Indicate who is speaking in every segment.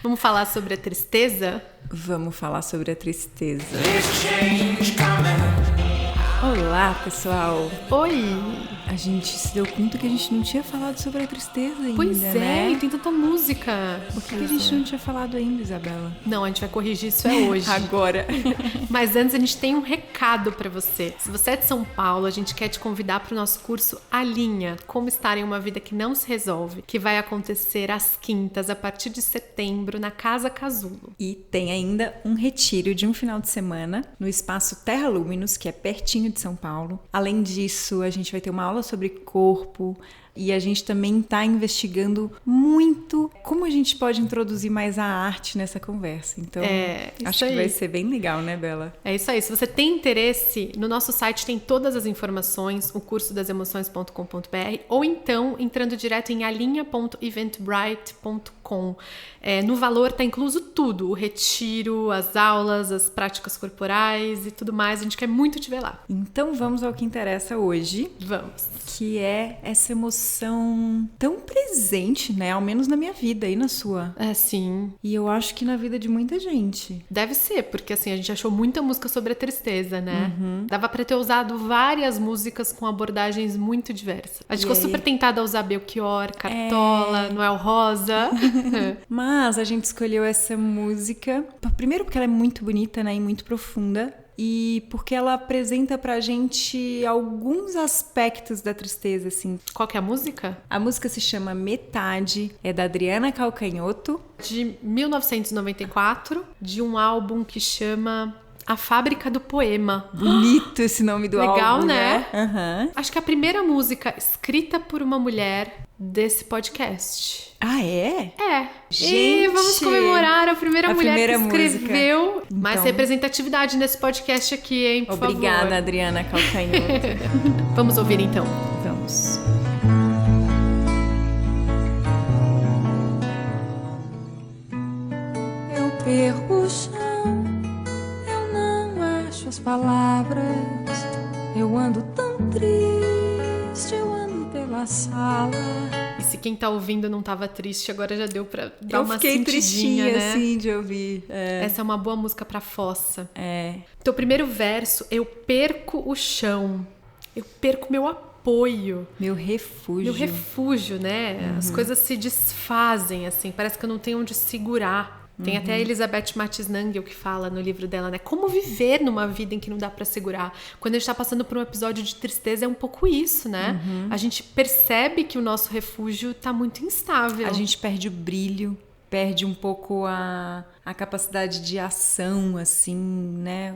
Speaker 1: Vamos falar sobre a tristeza?
Speaker 2: Vamos falar sobre a tristeza. Olá, pessoal.
Speaker 1: Oi!
Speaker 2: A gente se deu conta que a gente não tinha falado sobre a tristeza ainda,
Speaker 1: Pois é,
Speaker 2: né?
Speaker 1: e tem tanta música.
Speaker 2: Por que a gente não tinha falado ainda, Isabela?
Speaker 1: Não, a gente vai corrigir isso hoje.
Speaker 2: Agora.
Speaker 1: Mas antes a gente tem um recado pra você. Se você é de São Paulo, a gente quer te convidar para o nosso curso A Linha, Como Estar em uma Vida que Não se Resolve, que vai acontecer às quintas, a partir de setembro, na Casa Casulo.
Speaker 2: E tem ainda um retiro de um final de semana no espaço Terra Luminous, que é pertinho de São Paulo. Além disso, a gente vai ter uma aula sobre corpo e a gente também está investigando muito como a gente pode introduzir mais a arte nessa conversa. Então, acho que vai ser bem legal, né, Bela?
Speaker 1: É isso aí. Se você tem interesse, no nosso site tem todas as informações, o curso das emoções.com.br, ou então entrando direto em alinha.eventbrite.com. No valor está incluso tudo, o retiro, as aulas, as práticas corporais e tudo mais. A gente quer muito te ver lá.
Speaker 2: Então vamos ao que interessa hoje.
Speaker 1: Vamos.
Speaker 2: Que é essa emoção tão presente, né? Ao menos na minha vida e na sua.
Speaker 1: É, sim.
Speaker 2: E eu acho que na vida de muita gente.
Speaker 1: Deve ser, porque assim, a gente achou muita música sobre a tristeza, né?
Speaker 2: Uhum.
Speaker 1: Dava pra ter usado várias músicas com abordagens muito diversas. A gente ficou super tentada a usar Belchior, Cartola, Noel Rosa.
Speaker 2: Mas a gente escolheu essa música, primeiro porque ela é muito bonita, né? E muito profunda. E porque ela apresenta pra gente alguns aspectos da tristeza, assim.
Speaker 1: Qual que é a música?
Speaker 2: A música se chama Metade, é da Adriana Calcanhoto.
Speaker 1: De 1994, de um álbum que chama A Fábrica do Poema.
Speaker 2: Bonito esse nome do álbum,
Speaker 1: legal, né?
Speaker 2: Uhum.
Speaker 1: Acho que é a primeira música escrita por uma mulher desse podcast.
Speaker 2: Ah, é?
Speaker 1: É.
Speaker 2: Gente!
Speaker 1: E vamos comemorar a primeira mulher que escreveu.
Speaker 2: Música.
Speaker 1: Mais representatividade nesse podcast aqui, hein? Por
Speaker 2: Obrigada,
Speaker 1: favor.
Speaker 2: Adriana Calcanhoto.
Speaker 1: Vamos ouvir então.
Speaker 2: Vamos.
Speaker 3: Eu perco o chão, eu não acho as palavras. Eu ando tão triste, eu ando pela sala.
Speaker 1: E se quem tá ouvindo não tava triste, agora já deu pra dar uma
Speaker 2: fiquei
Speaker 1: sentidinha,
Speaker 2: tristinha,
Speaker 1: né?
Speaker 2: assim, de ouvir.
Speaker 1: Essa é uma boa música pra fossa.
Speaker 2: É.
Speaker 1: Então, o primeiro verso, eu perco o chão, eu perco meu apoio.
Speaker 2: Meu refúgio.
Speaker 1: Meu refúgio, né? As coisas se desfazem, assim, parece que eu não tenho onde segurar. Tem até a Elizabeth Matis Nangel que fala no livro dela, né? Como viver numa vida em que não dá pra segurar. Quando a gente tá passando por um episódio de tristeza, é um pouco isso, né? A gente percebe que o nosso refúgio tá muito instável.
Speaker 2: A gente perde o brilho, perde um pouco a capacidade de ação, assim, né?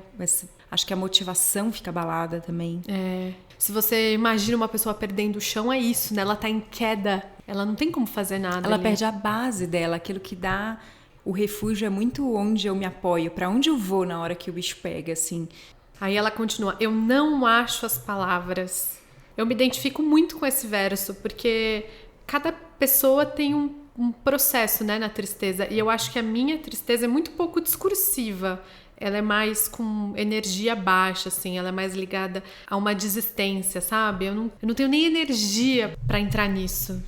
Speaker 2: Acho que a motivação fica abalada também.
Speaker 1: É. Se você imagina uma pessoa perdendo o chão, é isso, né? Ela tá em queda, ela não tem como fazer nada.
Speaker 2: Ela
Speaker 1: ali.
Speaker 2: perde a base dela, aquilo que dá... O refúgio é muito onde eu me apoio, pra onde eu vou na hora que o bicho pega, assim.
Speaker 1: Aí ela continua, eu não acho as palavras. Eu me identifico muito com esse verso, porque cada pessoa tem um processo, né, na tristeza. E eu acho que a minha tristeza é muito pouco discursiva. Ela é mais com energia baixa, assim. Ela é mais ligada a uma desistência, sabe? Eu não tenho nem energia pra entrar nisso.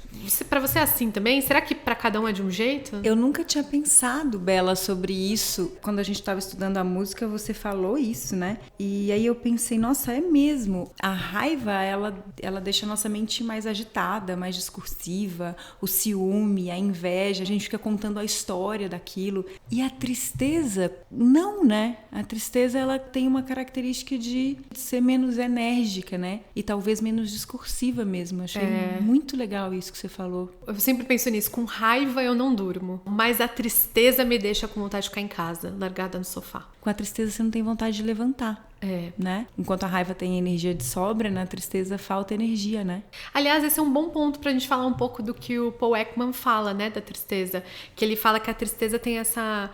Speaker 1: Pra você é assim também? Será que pra cada um é de um jeito?
Speaker 2: Eu nunca tinha pensado, Bela, sobre isso. Quando a gente estava estudando a música, você falou isso, né? E aí eu pensei, nossa, é mesmo. A raiva, ela deixa a nossa mente mais agitada, mais discursiva. O ciúme, a inveja, a gente fica contando a história daquilo. E a tristeza, não, né? A tristeza, ela tem uma característica de ser menos enérgica, né? E talvez menos discursiva mesmo. Achei muito legal isso que você falou.
Speaker 1: Eu sempre penso nisso, com raiva eu não durmo, mas a tristeza me deixa com vontade de ficar em casa, largada no sofá.
Speaker 2: Com a tristeza você não tem vontade de levantar, né? Enquanto a raiva tem energia de sobra, na tristeza falta energia, né?
Speaker 1: Aliás, esse é um bom ponto pra gente falar um pouco do que o Paul Ekman fala, né, da tristeza, que ele fala que a tristeza tem essa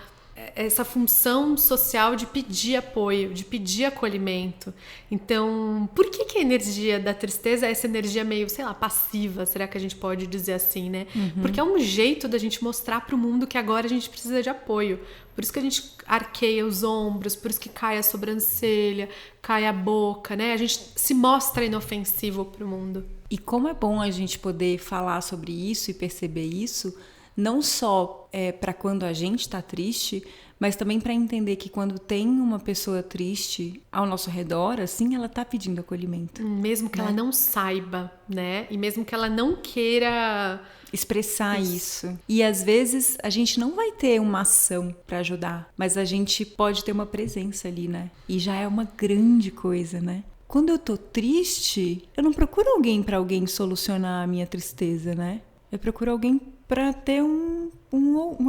Speaker 1: função social de pedir apoio, de pedir acolhimento. Então, por que a energia da tristeza é essa energia meio, sei lá, passiva? Será que a gente pode dizer assim, né? Porque é um jeito da gente mostrar pro mundo que agora a gente precisa de apoio. Por isso que a gente arqueia os ombros, por isso que cai a sobrancelha, cai a boca, né? A gente se mostra inofensivo pro mundo.
Speaker 2: E como é bom a gente poder falar sobre isso e perceber isso Não só para quando a gente tá triste, mas também para entender que quando tem uma pessoa triste ao nosso redor, assim, ela tá pedindo acolhimento.
Speaker 1: Mesmo que ela não saiba, né? E mesmo que ela não queira
Speaker 2: expressar isso. E às vezes a gente não vai ter uma ação para ajudar, mas a gente pode ter uma presença ali, né? E já é uma grande coisa, né? Quando eu tô triste, eu não procuro alguém para alguém solucionar a minha tristeza, né? Eu procuro alguém para ter um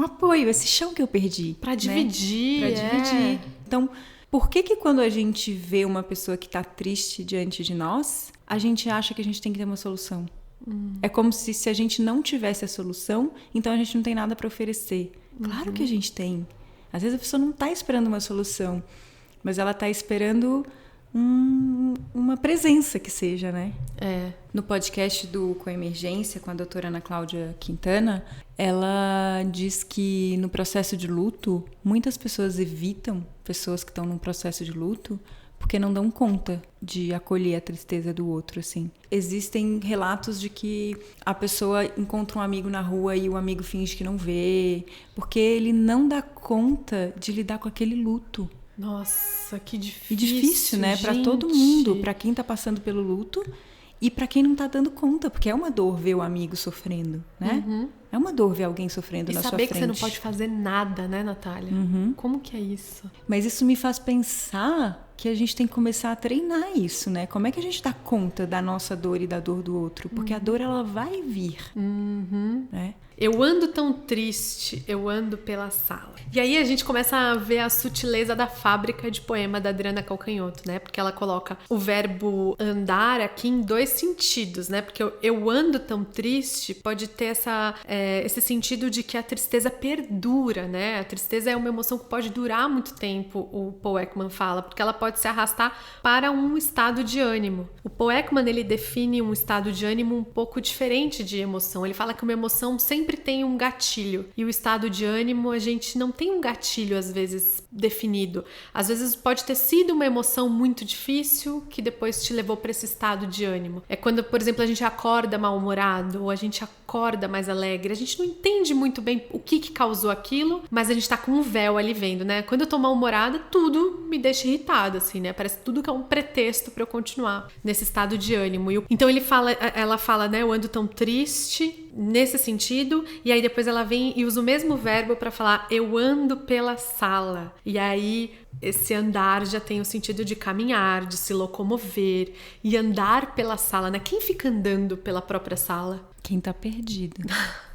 Speaker 2: apoio, esse chão que eu perdi.
Speaker 1: Para dividir.
Speaker 2: Para dividir. Então, por que quando a gente vê uma pessoa que tá triste diante de nós, a gente acha que a gente tem que ter uma solução? É como se a gente não tivesse a solução, então a gente não tem nada para oferecer. Claro que a gente tem. Às vezes a pessoa não tá esperando uma solução, mas ela tá esperando uma presença que seja, né? No podcast do Coemergência, com a doutora Ana Cláudia Quintana, ela diz que no processo de luto, muitas pessoas evitam pessoas que estão num processo de luto porque não dão conta de acolher a tristeza do outro, assim. Existem relatos de que a pessoa encontra um amigo na rua e o amigo finge que não vê, porque ele não dá conta de lidar com aquele luto.
Speaker 1: Nossa, que difícil.
Speaker 2: E difícil, né? Para todo mundo, para quem tá passando pelo luto e para quem não tá dando conta, porque é uma dor ver o amigo sofrendo, né? É uma dor ver alguém sofrendo na sua frente.
Speaker 1: E saber que você não pode fazer nada, né, Natália? Como que é isso?
Speaker 2: Mas isso me faz pensar que a gente tem que começar a treinar isso, né? Como é que a gente dá conta da nossa dor e da dor do outro? Porque a dor, ela vai vir, né?
Speaker 1: Eu ando tão triste, eu ando pela sala. E aí a gente começa a ver a sutileza da fábrica de poema da Adriana Calcanhoto, né? Porque ela coloca o verbo andar aqui em 2 sentidos, né? Porque eu ando tão triste pode ter esse sentido de que a tristeza perdura, né? A tristeza é uma emoção que pode durar muito tempo, o Paul Ekman fala, porque ela pode se arrastar para um estado de ânimo. O Paul Ekman, ele define um estado de ânimo um pouco diferente de emoção. Ele fala que uma emoção sempre tem um gatilho. E o estado de ânimo, a gente não tem um gatilho, às vezes, definido. Às vezes pode ter sido uma emoção muito difícil que depois te levou para esse estado de ânimo. É quando, por exemplo, a gente acorda mal-humorado ou a gente acorda mais alegre. A gente não entende muito bem o que causou aquilo, mas a gente tá com um véu ali vendo, né? Quando eu tô mal-humorada, tudo me deixa irritada, assim, né? Parece tudo que é um pretexto para eu continuar nesse estado de ânimo. Então ela fala, né? Eu ando tão triste nesse sentido, e aí depois ela vem e usa o mesmo verbo para falar eu ando pela sala. E aí esse andar já tem o sentido de caminhar, de se locomover, e andar pela sala, né? Quem fica andando pela própria sala?
Speaker 2: Quem tá perdido.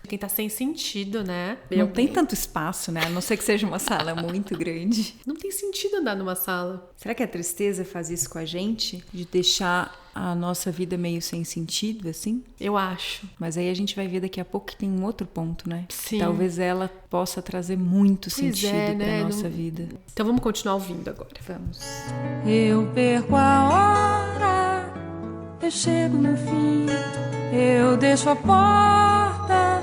Speaker 1: Quem tá sem sentido, né?
Speaker 2: Não tem tanto espaço, né? A não ser que seja uma sala muito grande.
Speaker 1: Não tem sentido andar numa sala.
Speaker 2: Será que a tristeza faz isso com a gente? De deixar a nossa vida meio sem sentido, assim?
Speaker 1: Eu acho.
Speaker 2: Mas aí a gente vai ver daqui a pouco que tem um outro ponto, né?
Speaker 1: Sim.
Speaker 2: Talvez ela possa trazer muito sentido pra nossa vida.
Speaker 1: Então vamos continuar ouvindo agora.
Speaker 2: Vamos.
Speaker 3: Eu perco a hora, eu chego no fim, eu deixo a porta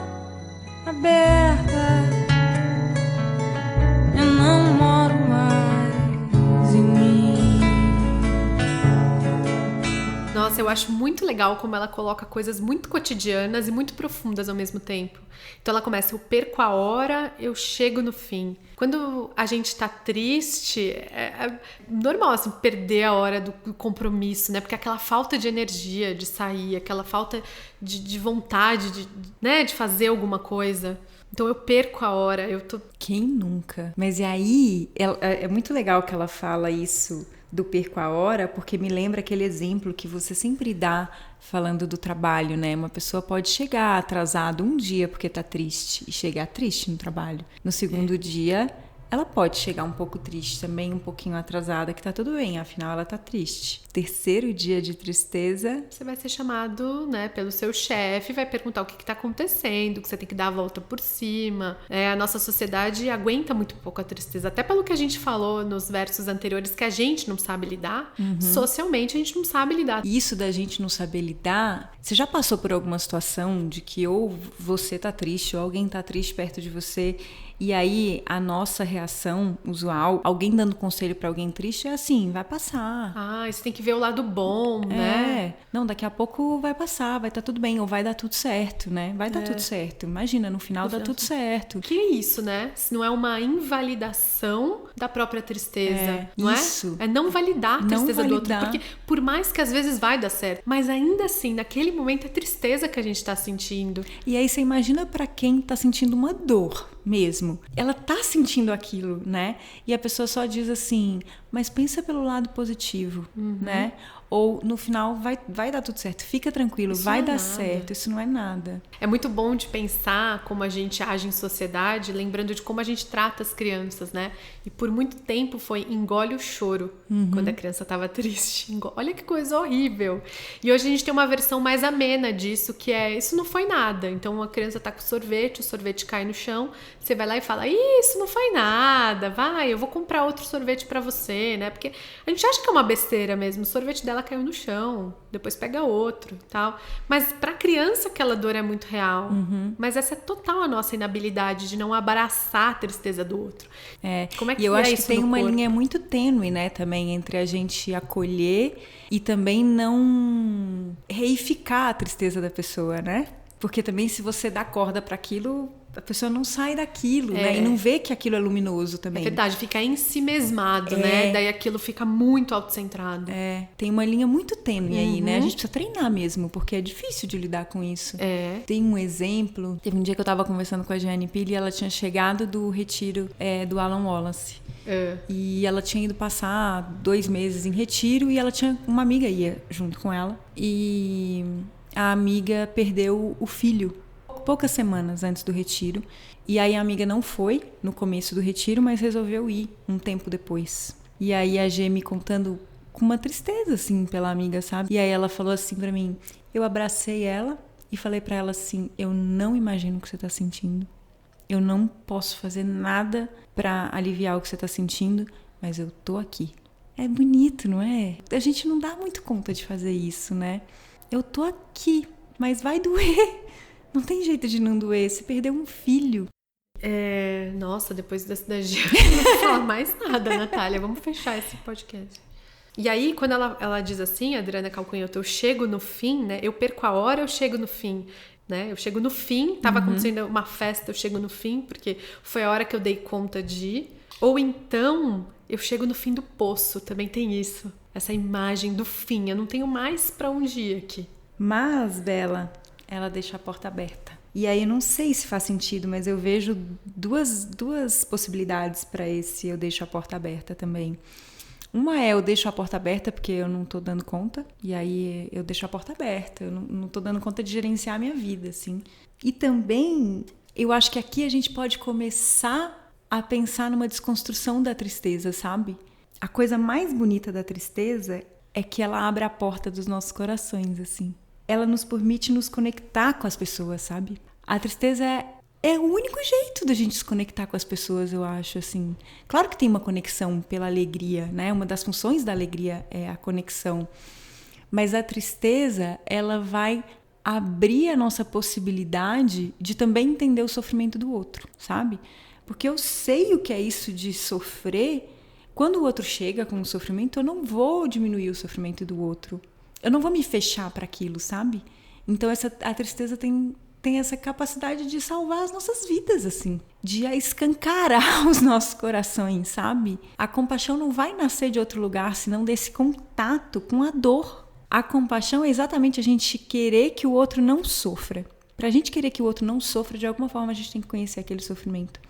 Speaker 3: aberta, eu não moro mais em mim.
Speaker 1: Nossa, eu acho muito legal como ela coloca coisas muito cotidianas e muito profundas ao mesmo tempo. Então ela começa, eu perco a hora, eu chego no fim. Quando a gente tá triste, é normal, assim, perder a hora do compromisso, né? Porque aquela falta de energia de sair, aquela falta de vontade de fazer alguma coisa. Então eu perco a hora, eu tô...
Speaker 2: Quem nunca? Mas e aí, é muito legal que ela fala isso do perco a hora, porque me lembra aquele exemplo que você sempre dá falando do trabalho, né? Uma pessoa pode chegar atrasado um dia porque tá triste e chegar triste no trabalho. No segundo dia, ela pode chegar um pouco triste também, um pouquinho atrasada, que tá tudo bem, afinal ela tá triste. Terceiro dia de tristeza...
Speaker 1: Você vai ser chamado, né, pelo seu chefe, vai perguntar o que tá acontecendo, que você tem que dar a volta por cima. A nossa sociedade aguenta muito pouco a tristeza, até pelo que a gente falou nos versos anteriores, que a gente não sabe lidar, socialmente a gente não sabe lidar.
Speaker 2: Isso da gente não saber lidar, você já passou por alguma situação de que ou você tá triste ou alguém tá triste perto de você E aí, a nossa reação usual, alguém dando conselho pra alguém triste, é assim, vai passar.
Speaker 1: Você tem que ver o lado bom, né?
Speaker 2: Não, daqui a pouco vai passar, vai estar tudo bem, ou vai dar tudo certo, né? Vai dar tudo certo. Imagina, no final dá tudo certo.
Speaker 1: Que é isso, né? Se não é uma invalidação da própria tristeza, não
Speaker 2: isso.
Speaker 1: é? É não validar a tristeza do outro. Porque por mais que às vezes vai dar certo, mas ainda assim, naquele momento é tristeza que a gente tá sentindo.
Speaker 2: E aí você imagina pra quem tá sentindo uma dor mesmo. Ela tá sentindo aquilo, né? E a pessoa só diz assim, mas pensa pelo lado positivo, né? Ou no final vai dar tudo certo, fica tranquilo, isso vai dar certo, isso não é nada.
Speaker 1: É muito bom de pensar como a gente age em sociedade, lembrando de como a gente trata as crianças, né? E por muito tempo foi engole o choro quando a criança tava triste. Olha que coisa horrível. E hoje a gente tem uma versão mais amena disso, que é, isso não foi nada. Então a criança tá com sorvete, o sorvete cai no chão, você vai lá e fala, isso não foi nada, vai, eu vou comprar outro sorvete pra você, né? Porque a gente acha que é uma besteira mesmo, o sorvete dela caiu no chão, depois pega outro, tal. Mas pra criança aquela dor é muito real. Mas essa é total a nossa inabilidade de não abraçar a tristeza do outro. Como é que
Speaker 2: e eu acho que
Speaker 1: isso
Speaker 2: tem uma
Speaker 1: corpo?
Speaker 2: linha muito tênue, né, também, entre a gente acolher e também não reificar a tristeza da pessoa, né? Porque também se você dá corda pra aquilo, a pessoa não sai daquilo, né? E não vê que aquilo é luminoso também.
Speaker 1: É verdade, fica ensimesmado, né? Daí aquilo fica muito autocentrado.
Speaker 2: Tem uma linha muito tênue aí, né? A gente precisa treinar mesmo, porque é difícil de lidar com isso. Tem um exemplo, teve um dia que eu tava conversando com a Jeane Pili e ela tinha chegado do retiro do Alan Wallace. E ela tinha ido passar 2 meses em retiro e ela tinha uma amiga ia junto com ela. E a amiga perdeu o filho poucas semanas antes do retiro. E aí a amiga não foi no começo do retiro, mas resolveu ir um tempo depois. E aí a Gê me contando com uma tristeza, assim, pela amiga, sabe? E aí ela falou assim pra mim, eu abracei ela e falei pra ela assim, eu não imagino o que você tá sentindo. Eu não posso fazer nada pra aliviar o que você tá sentindo, mas eu tô aqui. É bonito, não é? A gente não dá muito conta de fazer isso, né? Eu tô aqui, mas vai doer. Não tem jeito de não doer. Você perdeu um filho.
Speaker 1: Nossa, depois dessa da Gê, eu não vou falar mais nada, Natália. Vamos fechar esse podcast. E aí, quando ela diz assim, a Adriana Calcanhoto, eu chego no fim, né? Eu perco a hora, eu chego no fim. Né? Eu chego no fim, tava acontecendo uma festa, eu chego no fim, porque foi a hora que eu dei conta de ir. Ou então, eu chego no fim do poço, também tem isso. Essa imagem do fim, eu não tenho mais pra onde ir aqui.
Speaker 2: Mas, Bela, ela deixa a porta aberta. E aí eu não sei se faz sentido, mas eu vejo duas possibilidades para esse eu deixo a porta aberta também. Uma é eu deixo a porta aberta porque eu não tô dando conta, e aí eu deixo a porta aberta, eu não tô dando conta de gerenciar a minha vida, assim. E também, eu acho que aqui a gente pode começar a pensar numa desconstrução da tristeza, sabe? A coisa mais bonita da tristeza é que ela abre a porta dos nossos corações, assim. Ela nos permite nos conectar com as pessoas, sabe? A tristeza é o único jeito da gente se conectar com as pessoas, eu acho, assim. Claro que tem uma conexão pela alegria, né? Uma das funções da alegria é a conexão. Mas a tristeza, ela vai abrir a nossa possibilidade de também entender o sofrimento do outro, sabe? Porque eu sei o que é isso de sofrer. Quando o outro chega com o sofrimento, eu não vou diminuir o sofrimento do outro. Eu não vou me fechar para aquilo, sabe? Então a tristeza tem essa capacidade de salvar as nossas vidas, assim. De escancarar os nossos corações, sabe? A compaixão não vai nascer de outro lugar, senão desse contato com a dor. A compaixão é exatamente a gente querer que o outro não sofra. Pra gente querer que o outro não sofra, de alguma forma a gente tem que conhecer aquele sofrimento.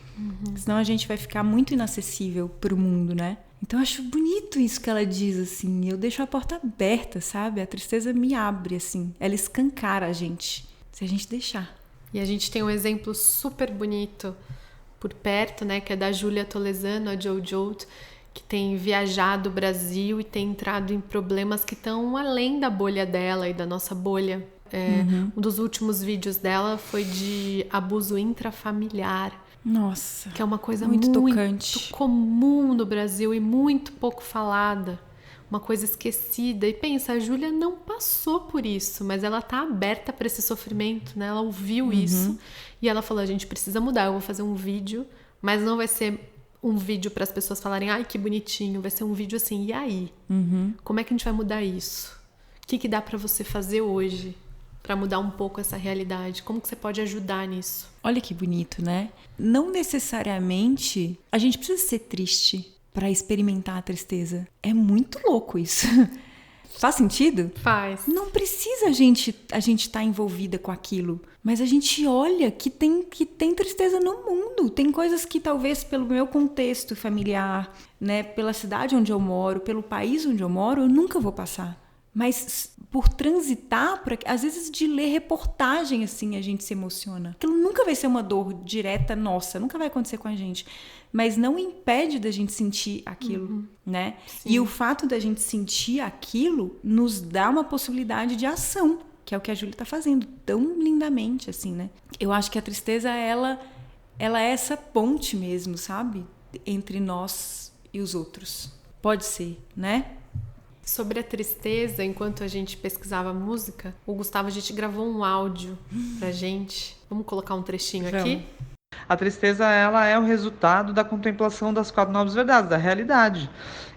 Speaker 2: Senão a gente vai ficar muito inacessível pro mundo, né? Então eu acho bonito isso que ela diz, assim. Eu deixo a porta aberta, sabe? A tristeza me abre, assim. Ela escancara a gente, se a gente deixar.
Speaker 1: E a gente tem um exemplo super bonito por perto, né? Que é da Júlia Tolesano, a Jojo, que tem viajado o Brasil e tem entrado em problemas que estão além da bolha dela e da nossa bolha. Um dos últimos vídeos dela foi de abuso intrafamiliar.
Speaker 2: Nossa,
Speaker 1: que é uma coisa
Speaker 2: muito tocante,
Speaker 1: comum no Brasil e muito pouco falada, uma coisa esquecida. E pensa, a Júlia não passou por isso, mas ela tá aberta para esse sofrimento, né? Ela ouviu isso e ela falou, a gente precisa mudar, eu vou fazer um vídeo Mas não vai ser um vídeo para as pessoas falarem, ai, que bonitinho. Vai ser um vídeo assim, e aí? Como é que a gente vai mudar isso? O que dá para você fazer hoje para mudar um pouco essa realidade? Como que você pode ajudar nisso?
Speaker 2: Olha que bonito, né? Não necessariamente a gente precisa ser triste para experimentar a tristeza. É muito louco isso. Faz sentido?
Speaker 1: Faz.
Speaker 2: Não precisa a gente estar envolvida com aquilo, mas a gente olha que tem tristeza no mundo. Tem coisas que talvez pelo meu contexto familiar, né, pela cidade onde eu moro, pelo país onde eu moro, eu nunca vou passar. Mas por transitar, às vezes de ler reportagem assim a gente se emociona. Aquilo nunca vai ser uma dor direta nossa, nunca vai acontecer com a gente. Mas não impede da gente sentir aquilo, né? Sim. E o fato da gente sentir aquilo nos dá uma possibilidade de ação, que é o que a Júlia tá fazendo tão lindamente, assim, né? Eu acho que a tristeza, ela é essa ponte mesmo, sabe? Entre nós e os outros. Pode ser, né?
Speaker 1: Sobre a tristeza, enquanto a gente pesquisava música, o Gustavo, a gente gravou um áudio pra gente. Vamos colocar um trechinho aqui?
Speaker 4: A tristeza, ela é o resultado da contemplação das 4 nobres verdades, da realidade.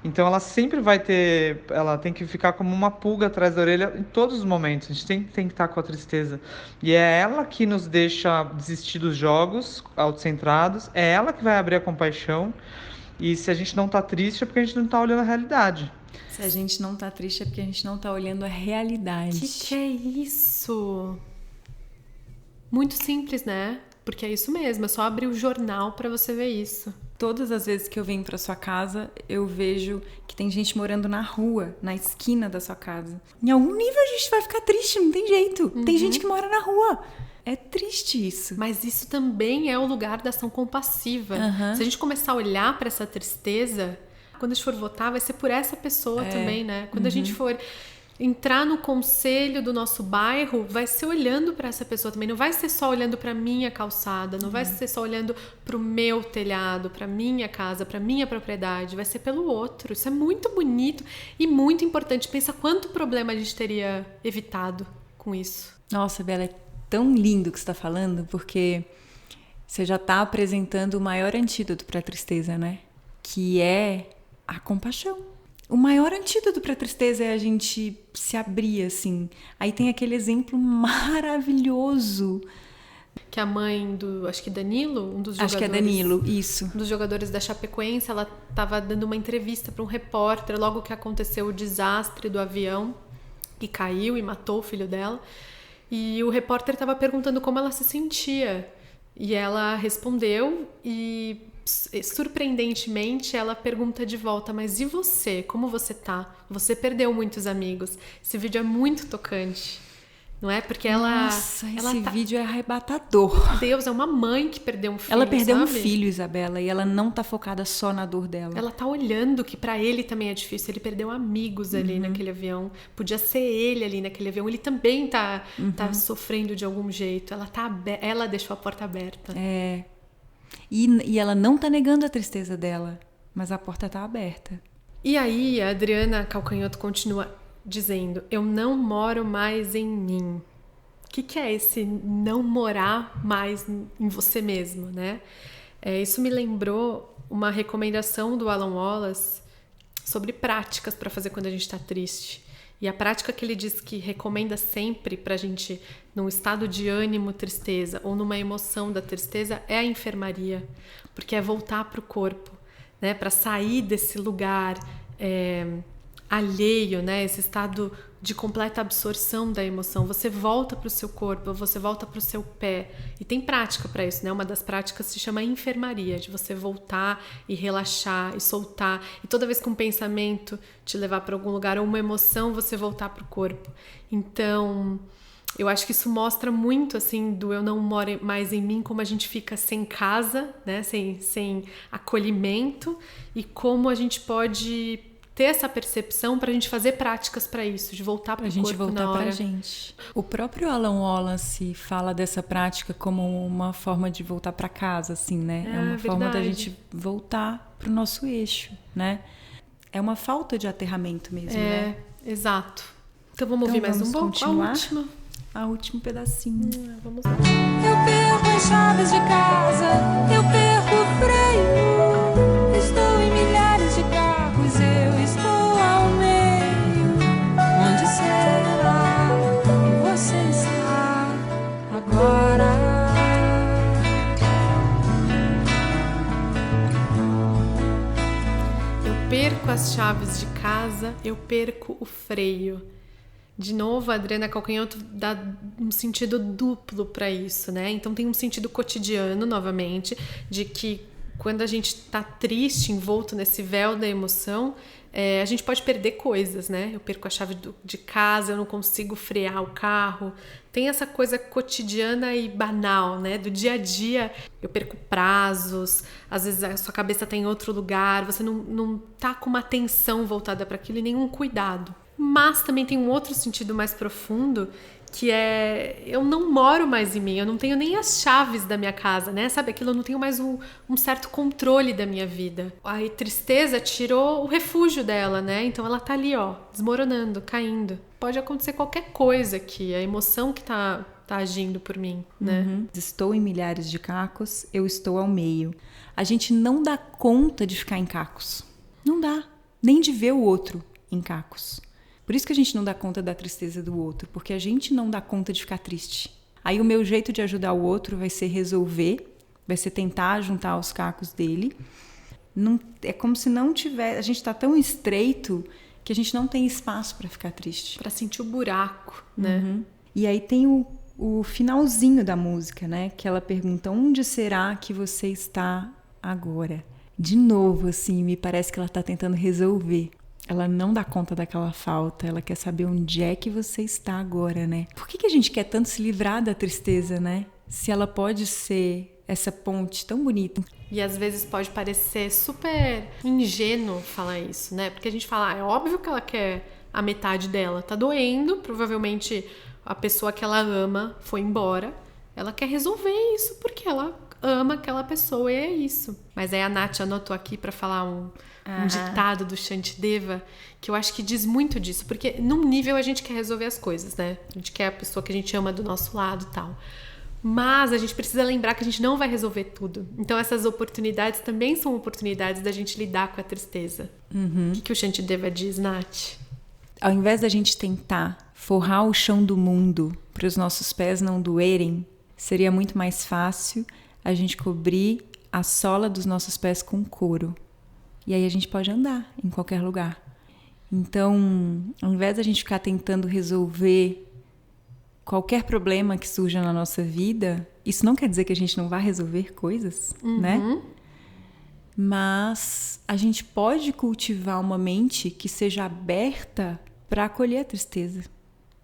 Speaker 4: Então ela sempre vai ter, ela tem que ficar como uma pulga atrás da orelha em todos os momentos. A gente tem que estar com a tristeza. E é ela que nos deixa desistir dos jogos autocentrados, é ela que vai abrir a compaixão. E se a gente não tá triste é porque a gente não tá olhando a realidade.
Speaker 2: Se a gente não tá triste é porque a gente não tá olhando a realidade.
Speaker 1: Que é isso? Muito simples, né? Porque é isso mesmo, é só abrir o jornal pra você ver isso.
Speaker 2: Todas as vezes que eu venho pra sua casa, eu vejo que tem gente morando na rua, na esquina da sua casa. Em algum nível a gente vai ficar triste, não tem jeito. Tem gente que mora na rua. É triste isso.
Speaker 1: Mas isso também é o lugar da ação compassiva. Se a gente começar a olhar pra essa tristeza, quando a gente for votar, vai ser por essa pessoa também, né? Quando a gente for entrar no conselho do nosso bairro, vai ser olhando para essa pessoa também. Não vai ser só olhando para minha calçada, não vai ser só olhando para o meu telhado, para minha casa, para minha propriedade. Vai ser pelo outro. Isso é muito bonito e muito importante. Pensa quanto problema a gente teria evitado com isso.
Speaker 2: Nossa, Bela, é tão lindo o que você está falando, porque você já está apresentando o maior antídoto para a tristeza, né? Que é a compaixão. O maior antídoto para a tristeza é a gente se abrir, assim. Aí tem aquele exemplo maravilhoso.
Speaker 1: Que a mãe do, acho que Danilo, um dos jogadores...
Speaker 2: Acho que é Danilo, isso.
Speaker 1: Um dos jogadores da Chapecoense, ela estava dando uma entrevista para um repórter logo que aconteceu o desastre do avião que caiu e matou o filho dela. E o repórter estava perguntando como ela se sentia. E ela respondeu e... surpreendentemente, ela pergunta de volta, mas e você? Como você tá? Você perdeu muitos amigos. Esse vídeo é muito tocante, não é? Porque ela...
Speaker 2: Nossa, esse vídeo é arrebatador.
Speaker 1: Deus, é uma mãe que perdeu um filho,
Speaker 2: ela perdeu
Speaker 1: sabe?
Speaker 2: um filho, Isabela, e ela não tá focada só na dor dela.
Speaker 1: Ela tá olhando que pra ele também é difícil. Ele perdeu amigos ali naquele avião. Podia ser ele ali naquele avião. Ele também tá sofrendo de algum jeito. Ela deixou a porta aberta.
Speaker 2: É... E ela não tá negando a tristeza dela, mas a porta tá aberta.
Speaker 1: E aí a Adriana Calcanhoto continua dizendo, eu não moro mais em mim. O que é esse não morar mais em você mesmo, né? Isso me lembrou uma recomendação do Alan Wallace sobre práticas para fazer quando a gente tá triste. E a prática que ele diz que recomenda sempre pra gente, num estado de ânimo, tristeza, ou numa emoção da tristeza, é a enfermaria. Porque é voltar pro corpo, né? Para sair desse lugar alheio, né? Esse estado de completa absorção da emoção. Você volta pro seu corpo, você volta pro seu pé. E tem prática para isso, né? Uma das práticas se chama enfermaria, de você voltar e relaxar e soltar. E toda vez que um pensamento te levar para algum lugar ou uma emoção, você voltar pro corpo. Então, eu acho que isso mostra muito, assim, do eu não moro mais em mim, como a gente fica sem casa, né? Sem acolhimento, e como a gente pode ter essa percepção pra gente fazer práticas pra isso, de voltar pro corpo na hora.
Speaker 2: Pra gente voltar pra gente. O próprio Alan Wallace fala dessa prática como uma forma de voltar pra casa, assim, né? É uma forma da gente voltar pro nosso eixo, né? É uma falta de aterramento mesmo, né?
Speaker 1: Exato. Então vamos ouvir mais um pouco?
Speaker 2: Continuar? A último pedacinho.
Speaker 1: Vamos lá.
Speaker 3: Eu perco as chaves de casa, eu perco o freio.
Speaker 1: perco as chaves de casa, eu perco o freio. De novo, a Adriana Calcanhoto dá um sentido duplo para isso, né? Então tem um sentido cotidiano, novamente, de que quando a gente tá triste, envolto nesse véu da emoção, a gente pode perder coisas, né? Eu perco a chave de casa, eu não consigo frear o carro. Tem essa coisa cotidiana e banal, né? Do dia a dia, eu perco prazos, às vezes a sua cabeça tá em outro lugar, você não tá com uma atenção voltada para aquilo e nenhum cuidado. Mas também tem um outro sentido mais profundo, que eu não moro mais em mim, eu não tenho nem as chaves da minha casa, né? Sabe aquilo? Eu não tenho mais um certo controle da minha vida. A tristeza tirou o refúgio dela, né? Então ela tá ali, ó, desmoronando, caindo. Pode acontecer qualquer coisa aqui, a emoção que tá agindo por mim, né?
Speaker 2: Estou em milhares de cacos, eu estou ao meio. A gente não dá conta de ficar em cacos. Não dá. Nem de ver o outro em cacos. Por isso que a gente não dá conta da tristeza do outro, porque a gente não dá conta de ficar triste. Aí o meu jeito de ajudar o outro vai ser resolver, vai ser tentar juntar os cacos dele. Não, é como se não tivesse... A gente está tão estreito que a gente não tem espaço para ficar triste.
Speaker 1: Para sentir o buraco, né?
Speaker 2: E aí tem o finalzinho da música, né? Que ela pergunta, onde será que você está agora? De novo, assim, me parece que ela está tentando resolver. Ela não dá conta daquela falta, ela quer saber onde é que você está agora, né? Por que a gente quer tanto se livrar da tristeza, né? Se ela pode ser essa ponte tão bonita.
Speaker 1: E às vezes pode parecer super ingênuo falar isso, né? Porque a gente fala, é óbvio que ela quer a metade dela, tá doendo, provavelmente a pessoa que ela ama foi embora, ela quer resolver isso porque ela ama aquela pessoa e é isso. Mas aí a Nath anotou aqui pra falar um ditado do Shantideva, que eu acho que diz muito disso, porque num nível a gente quer resolver as coisas, né? A gente quer a pessoa que a gente ama do nosso lado e tal. Mas a gente precisa lembrar que a gente não vai resolver tudo. Então essas oportunidades também são oportunidades da gente lidar com a tristeza. O que o Shantideva diz, Nath?
Speaker 2: Ao invés da gente tentar forrar o chão do mundo para os nossos pés não doerem, seria muito mais fácil a gente cobrir a sola dos nossos pés com couro. E aí a gente pode andar em qualquer lugar. Então, ao invés da gente ficar tentando resolver qualquer problema que surja na nossa vida, isso não quer dizer que a gente não vai resolver coisas, né? Mas a gente pode cultivar uma mente que seja aberta para acolher a tristeza.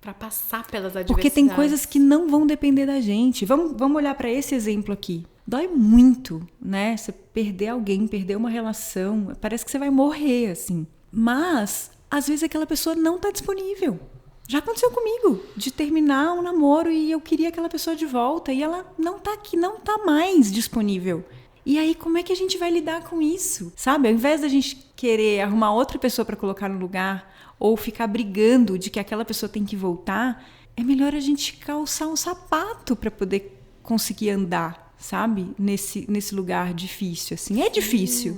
Speaker 1: Para passar pelas adversidades.
Speaker 2: Porque tem coisas que não vão depender da gente. Vamos olhar para esse exemplo aqui. Dói muito, né? Você perder alguém, perder uma relação, parece que você vai morrer, assim. Mas, às vezes, aquela pessoa não está disponível. Já aconteceu comigo, de terminar um namoro e eu queria aquela pessoa de volta e ela não está aqui, não está mais disponível. E aí, como é que a gente vai lidar com isso? Sabe? Ao invés da gente querer arrumar outra pessoa para colocar no lugar ou ficar brigando de que aquela pessoa tem que voltar, é melhor a gente calçar um sapato para poder conseguir andar. Sabe? Nesse lugar difícil, assim. É difícil.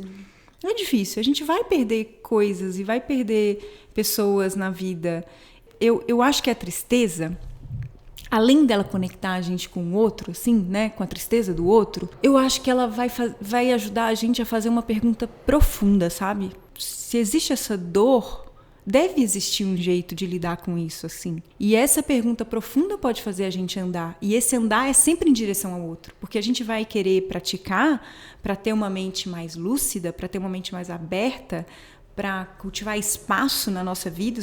Speaker 2: É difícil. A gente vai perder coisas e vai perder pessoas na vida. Eu acho que a tristeza, além dela conectar a gente com o outro, assim, né? Com a tristeza do outro, eu acho que ela vai ajudar a gente a fazer uma pergunta profunda, sabe? Se existe essa dor, deve existir um jeito de lidar com isso, assim. E essa pergunta profunda pode fazer a gente andar. E esse andar é sempre em direção ao outro. Porque a gente vai querer praticar para ter uma mente mais lúcida, para ter uma mente mais aberta, para cultivar espaço na nossa vida,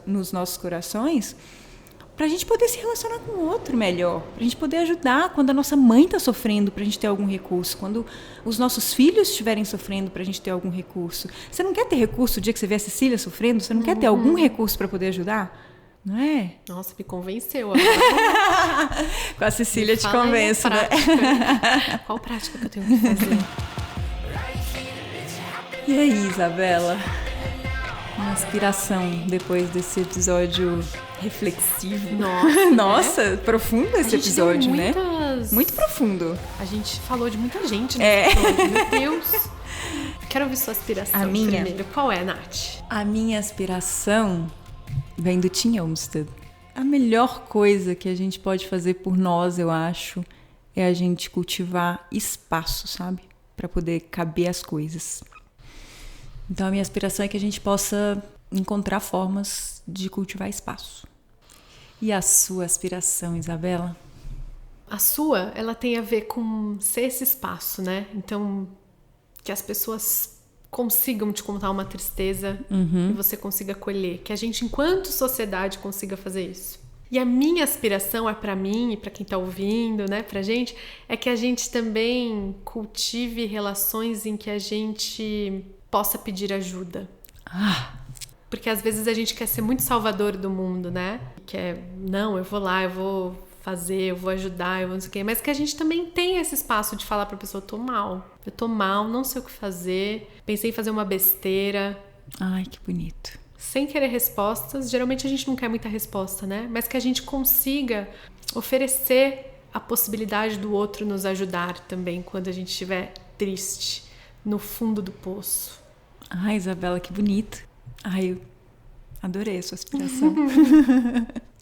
Speaker 2: nos nossos corações, para a gente poder se relacionar com o outro melhor, para a gente poder ajudar quando a nossa mãe está sofrendo, para a gente ter algum recurso, quando os nossos filhos estiverem sofrendo, para a gente ter algum recurso. Você não quer ter recurso o dia que você vê a Cecília sofrendo? Você não quer ter algum recurso para poder ajudar? Não é?
Speaker 1: Nossa, me convenceu.
Speaker 2: Com a Cecília te convenço, né?
Speaker 1: Qual prática que eu tenho que fazer?
Speaker 2: E aí, Isabela? Uma inspiração depois desse episódio reflexivo. Nossa, profundo esse episódio, né? Muito profundo.
Speaker 1: A gente falou de muita gente nesse episódio, meu Deus. Quero ouvir sua aspiração primeiro. Qual é, Nath?
Speaker 2: A minha aspiração vem do Tim Olmsted. A melhor coisa que a gente pode fazer por nós, eu acho, é a gente cultivar espaço, sabe? Para poder caber as coisas. Então a minha aspiração é que a gente possa encontrar formas de cultivar espaço. E a sua aspiração, Isabela?
Speaker 1: A sua, ela tem a ver com ser esse espaço, né? Então, que as pessoas consigam te contar uma tristeza e você consiga acolher. Que a gente, enquanto sociedade, consiga fazer isso. E a minha aspiração é pra mim e pra quem tá ouvindo, né? Pra gente, é que a gente também cultive relações em que a gente possa pedir ajuda. Porque às vezes a gente quer ser muito salvador do mundo, né? Não, eu vou lá, eu vou fazer, eu vou ajudar, eu vou não sei o quê. Mas que a gente também tem esse espaço de falar pra pessoa, eu tô mal, não sei o que fazer, pensei em fazer uma besteira.
Speaker 2: Ai, que bonito.
Speaker 1: Sem querer respostas, geralmente a gente não quer muita resposta, né? Mas que a gente consiga oferecer a possibilidade do outro nos ajudar também quando a gente estiver triste, no fundo do poço.
Speaker 2: Ai, Isabela, que bonito. Ai, eu adorei a sua aspiração.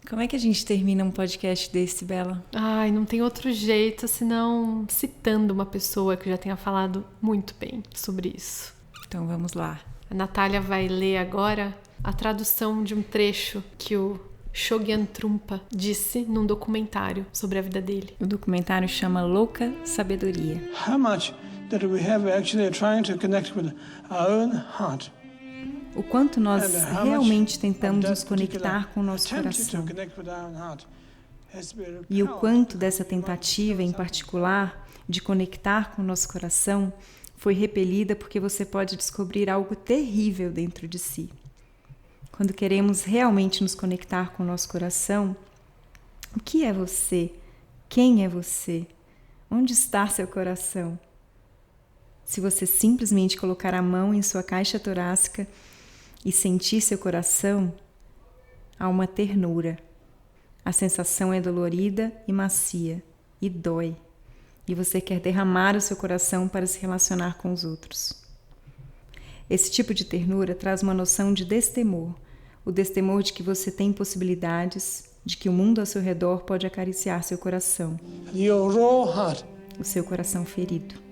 Speaker 2: Como é que a gente termina um podcast desse, Bela?
Speaker 1: Ai, não tem outro jeito senão citando uma pessoa que já tenha falado muito bem sobre isso.
Speaker 2: Então vamos lá.
Speaker 1: A Natália vai ler agora a tradução de um trecho que o Shogyan Trungpa disse num documentário sobre a vida dele.
Speaker 2: O documentário chama Louca Sabedoria.
Speaker 5: How much that we have actually trying to connect with our own heart.
Speaker 2: O quanto nós realmente tentamos nos conectar com o nosso coração. E o quanto dessa tentativa, em particular, de conectar com o nosso coração, foi repelida porque você pode descobrir algo terrível dentro de si. Quando queremos realmente nos conectar com o nosso coração, o que é você? Quem é você? Onde está seu coração? Se você simplesmente colocar a mão em sua caixa torácica e sentir seu coração, há uma ternura. A sensação é dolorida e macia, e dói. E você quer derramar o seu coração para se relacionar com os outros. Esse tipo de ternura traz uma noção de destemor, o destemor de que você tem possibilidades, de que o mundo ao seu redor pode acariciar seu coração,
Speaker 5: Your raw heart.
Speaker 2: o seu coração ferido.